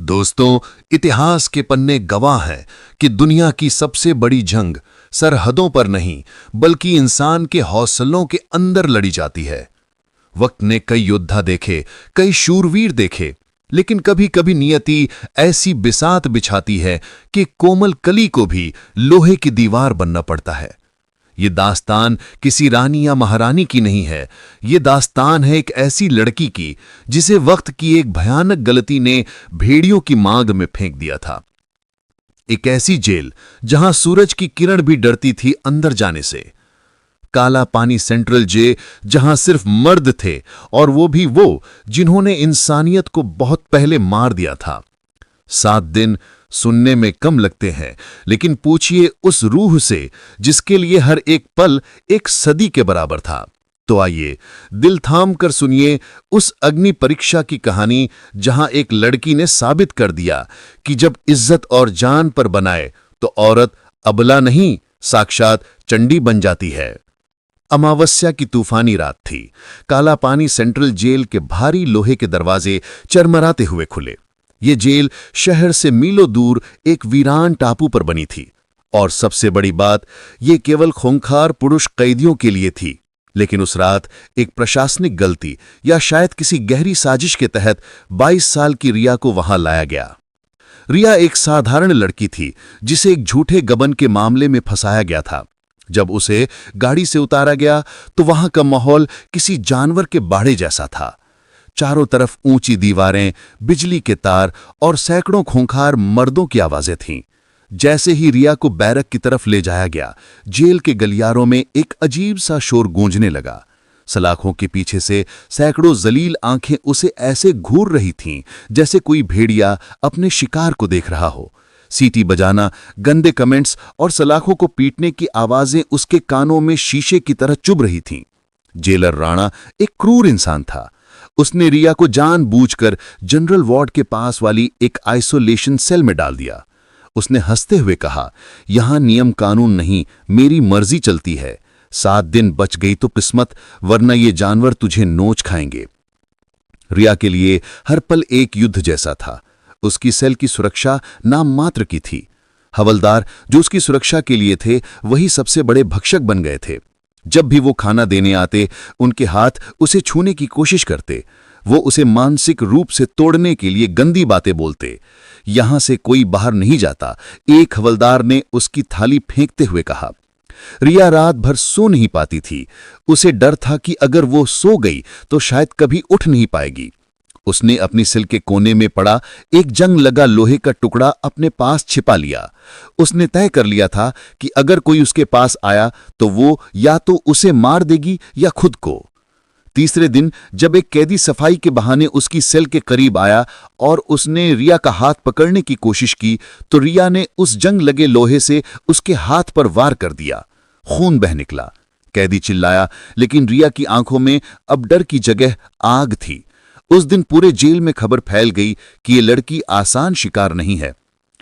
दोस्तों, इतिहास के पन्ने गवाह हैं कि दुनिया की सबसे बड़ी जंग सरहदों पर नहीं बल्कि इंसान के हौसलों के अंदर लड़ी जाती है। वक्त ने कई योद्धा देखे, कई शूरवीर देखे, लेकिन कभी कभी नियति ऐसी बिसात बिछाती है कि कोमल कली को भी लोहे की दीवार बनना पड़ता है। ये दास्तान किसी रानी या महारानी की नहीं है। ये दास्तान है एक ऐसी लड़की की जिसे वक्त की एक भयानक गलती ने भेड़ियों की मांग में फेंक दिया था। एक ऐसी जेल जहां सूरज की किरण भी डरती थी अंदर जाने से। काला पानी सेंट्रल जेल, जहां सिर्फ मर्द थे, और वो भी वो जिन्होंने इंसानियत को बहुत पहले मार दिया था। 7 दिन सुनने में कम लगते हैं, लेकिन पूछिए उस रूह से जिसके लिए हर एक पल एक सदी के बराबर था। तो आइए दिल थाम कर सुनिए उस अग्नि परीक्षा की कहानी, जहां एक लड़की ने साबित कर दिया कि जब इज्जत और जान पर बनाए तो औरत अबला नहीं, साक्षात चंडी बन जाती है। अमावस्या की तूफानी रात थी। काला पानी सेंट्रल जेल के भारी लोहे के दरवाजे चरमराते हुए खुले। ये जेल शहर से मीलों दूर एक वीरान टापू पर बनी थी, और सबसे बड़ी बात, ये केवल खूंखार पुरुष कैदियों के लिए थी। लेकिन उस रात एक प्रशासनिक गलती या शायद किसी गहरी साजिश के तहत 22 साल की रिया को वहां लाया गया। रिया एक साधारण लड़की थी जिसे एक झूठे गबन के मामले में फंसाया गया था। जब उसे गाड़ी से उतारा गया तो वहां का माहौल किसी जानवर के बाड़े जैसा था। चारों तरफ ऊंची दीवारें, बिजली के तार और सैकड़ों खूंखार मर्दों की आवाजें थीं। जैसे ही रिया को बैरक की तरफ ले जाया गया, जेल के गलियारों में एक अजीब सा शोर गूंजने लगा। सलाखों के पीछे से सैकड़ों जलील आंखें उसे ऐसे घूर रही थीं जैसे कोई भेड़िया अपने शिकार को देख रहा हो। सीटी बजाना, गंदे कमेंट्स और सलाखों को पीटने की आवाजें उसके कानों में शीशे की तरह चुभ रही थीं। जेलर राणा एक क्रूर इंसान था। उसने रिया को जानबूझकर जनरल वार्ड के पास वाली एक आइसोलेशन सेल में डाल दिया। उसने हंसते हुए कहा, यहां नियम कानून नहीं, मेरी मर्जी चलती है। 7 दिन बच गई तो किस्मत, वरना ये जानवर तुझे नोच खाएंगे। रिया के लिए हर पल एक युद्ध जैसा था। उसकी सेल की सुरक्षा नाम मात्र की थी। हवलदार जो उसकी सुरक्षा के लिए थे, वही सबसे बड़े भक्षक बन गए थे। जब भी वो खाना देने आते, उनके हाथ उसे छूने की कोशिश करते। वो उसे मानसिक रूप से तोड़ने के लिए गंदी बातें बोलते। यहां से कोई बाहर नहीं जाता, एक हवलदार ने उसकी थाली फेंकते हुए कहा। रिया रात भर सो नहीं पाती थी। उसे डर था कि अगर वो सो गई तो शायद कभी उठ नहीं पाएगी। उसने अपनी सेल के कोने में पड़ा एक जंग लगा लोहे का टुकड़ा अपने पास छिपा लिया। उसने तय कर लिया था कि अगर कोई उसके पास आया तो वो या तो उसे मार देगी या खुद को। तीसरे दिन जब एक कैदी सफाई के बहाने उसकी सेल के करीब आया और उसने रिया का हाथ पकड़ने की कोशिश की, तो रिया ने उस जंग लगे लोहे से उसके हाथ पर वार कर दिया। खून बह निकला। कैदी चिल्लाया, लेकिन रिया की आंखों में अब डर की जगह आग थी। उस दिन पूरे जेल में खबर फैल गई कि ये लड़की आसान शिकार नहीं है।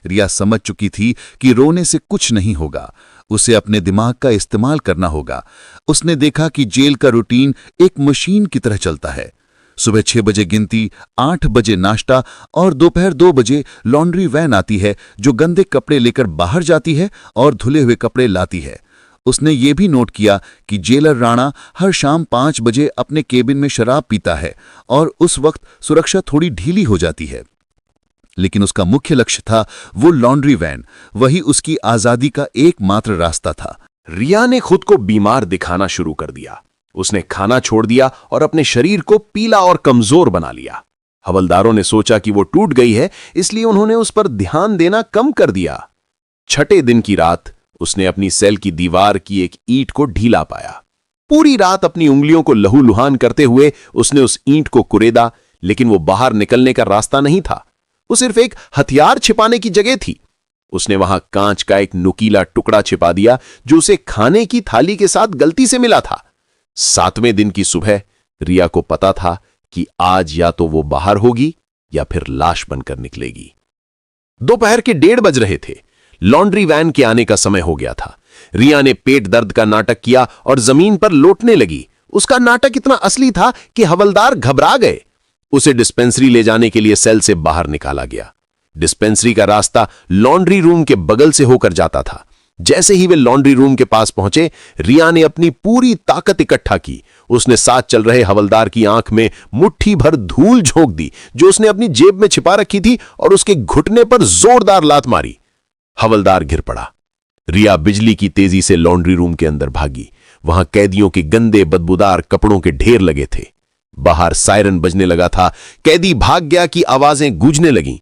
रिया समझ चुकी थी कि रोने से कुछ नहीं होगा, उसे अपने दिमाग का इस्तेमाल करना होगा। उसने देखा कि जेल का रूटीन एक मशीन की तरह चलता है। सुबह 6 बजे गिनती, 8 बजे नाश्ता और दोपहर 2 बजे लॉन्ड्री वैन आती है जो गंदे कपड़े लेकर बाहर जाती है और धुले हुए कपड़े लाती है। उसने ये भी नोट किया कि जेलर राणा हर शाम 5 बजे अपने केबिन में शराब पीता है और उस वक्त सुरक्षा थोड़ी ढीली हो जाती है। लेकिन उसका मुख्य लक्ष्य था वो लॉन्ड्री वैन, वही उसकी आजादी का एकमात्र रास्ता था। रिया ने खुद को बीमार दिखाना शुरू कर दिया। उसने खाना छोड़ दिया और अपने शरीर को पीला और कमजोर बना लिया। हवलदारों ने सोचा कि वो टूट गई है, इसलिए उन्होंने उस पर ध्यान देना कम कर दिया। 6ठे दिन की रात उसने अपनी सेल की दीवार की एक ईंट को ढीला पाया। पूरी रात अपनी उंगलियों को लहूलुहान करते हुए उसने उस ईंट को कुरेदा, लेकिन वो बाहर निकलने का रास्ता नहीं था। वो सिर्फ एक हथियार छिपाने की जगह थी। उसने वहां कांच का एक नुकीला टुकड़ा छिपा दिया जो उसे खाने की थाली के साथ गलती से मिला था। 7वें दिन की सुबह रिया को पता था कि आज या तो वो बाहर होगी या फिर लाश बनकर निकलेगी। दोपहर के 1:30 बज रहे थे। लॉन्ड्री वैन के आने का समय हो गया था। रिया ने पेट दर्द का नाटक किया और जमीन पर लोटने लगी। उसका नाटक इतना असली था कि हवलदार घबरा गए। उसे डिस्पेंसरी ले जाने के लिए सेल से बाहर निकाला गया। डिस्पेंसरी का रास्ता लॉन्ड्री रूम के बगल से होकर जाता था। जैसे ही वे लॉन्ड्री रूम के पास पहुंचे, रिया ने अपनी पूरी ताकत इकट्ठा की। उसने साथ चल रहे हवलदार की आंख में मुट्ठी भर धूल झोंक दी जो उसने अपनी जेब में छिपा रखी थी और उसके घुटने पर जोरदार लात मारी। हवलदार गिर पड़ा। रिया बिजली की तेजी से लॉन्ड्री रूम के अंदर भागी। वहां कैदियों के गंदे बदबूदार कपड़ों के ढेर लगे थे। बाहर सायरन बजने लगा था। कैदी भाग गया कि आवाजें गूंजने लगीं।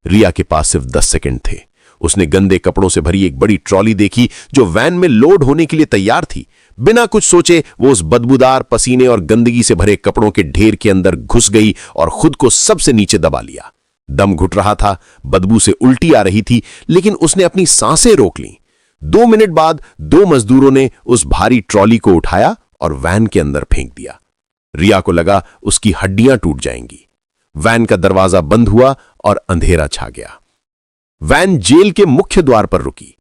रिया के पास सिर्फ 10 सेकंड थे। उसने गंदे कपड़ों से भरी एक बड़ी ट्रॉली देखी जो वैन में लोड होने के लिए तैयार थी। बिना कुछ सोचे वो उस बदबूदार, पसीने और गंदगी से भरे कपड़ों के ढेर के अंदर घुस गई और खुद को सबसे नीचे दबा लिया। दम घुट रहा था, बदबू से उल्टी आ रही थी, लेकिन उसने अपनी सांसें रोक लीं। 2 मिनट बाद 2 मजदूरों ने उस भारी ट्रॉली को उठाया और वैन के अंदर फेंक दिया। रिया को लगा उसकी हड्डियां टूट जाएंगी। वैन का दरवाजा बंद हुआ और अंधेरा छा गया। वैन जेल के मुख्य द्वार पर रुकी।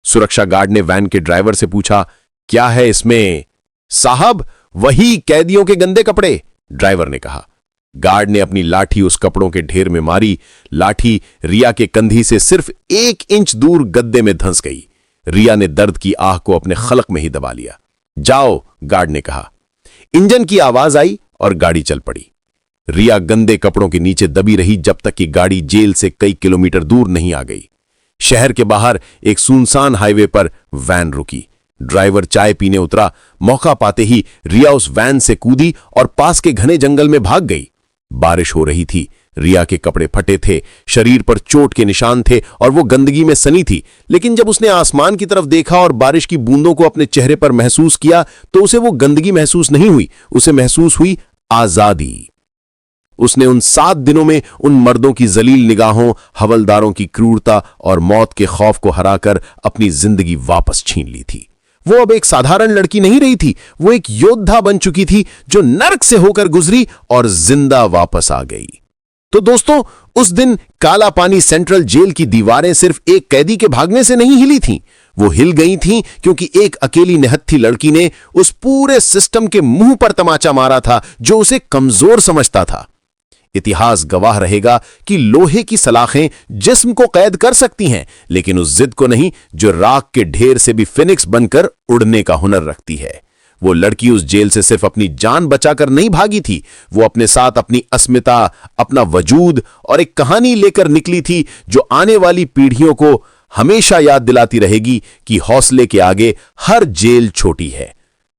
सुरक्षा गार्ड ने वैन के ड्राइवर से पूछा, क्या है इसमें? साहब, वही कैदियों के गंदे कपड़े, ड्राइवर ने कहा। गार्ड ने अपनी लाठी उस कपड़ों के ढेर में मारी। लाठी रिया के कंधी से सिर्फ 1 इंच दूर गद्दे में धंस गई। रिया ने दर्द की आह को अपने खलक में ही दबा लिया। जाओ, गार्ड ने कहा। इंजन की आवाज आई और गाड़ी चल पड़ी। रिया गंदे कपड़ों के नीचे दबी रही जब तक कि गाड़ी जेल से कई किलोमीटर दूर नहीं आ गई। शहर के बाहर एक सुनसान हाईवे पर वैन रुकी। ड्राइवर चाय पीने उतरा। मौका पाते ही रिया उस वैन से कूदी और पास के घने जंगल में भाग गई। बारिश हो रही थी। रिया के कपड़े फटे थे, शरीर पर चोट के निशान थे और वो गंदगी में सनी थी। लेकिन जब उसने आसमान की तरफ देखा और बारिश की बूंदों को अपने चेहरे पर महसूस किया तो उसे वो गंदगी महसूस नहीं हुई, उसे महसूस हुई आजादी। उसने उन 7 दिनों में उन मर्दों की जलील निगाहों, हवलदारों की क्रूरता और मौत के खौफ को हराकर अपनी जिंदगी वापस छीन ली थी। वो अब एक साधारण लड़की नहीं रही थी, वो एक योद्धा बन चुकी थी जो नर्क से होकर गुजरी और जिंदा वापस आ गई। तो दोस्तों, उस दिन काला पानी सेंट्रल जेल की दीवारें सिर्फ एक कैदी के भागने से नहीं हिली थीं। वो हिल गई थीं क्योंकि एक अकेली निहत्थी लड़की ने उस पूरे सिस्टम के मुंह पर तमाचा मारा था जो उसे कमजोर समझता था। इतिहास गवाह रहेगा कि लोहे की सलाखें जिस्म को कैद कर सकती हैं, लेकिन उस जिद को नहीं जो राख के ढेर से भी फिनिक्स बनकर उड़ने का हुनर रखती है। वो लड़की उस जेल से सिर्फ अपनी जान बचाकर नहीं भागी थी, वो अपने साथ अपनी अस्मिता, अपना वजूद और एक कहानी लेकर निकली थी जो आने वाली पीढ़ियों को हमेशा याद दिलाती रहेगी कि हौसले के आगे हर जेल छोटी है।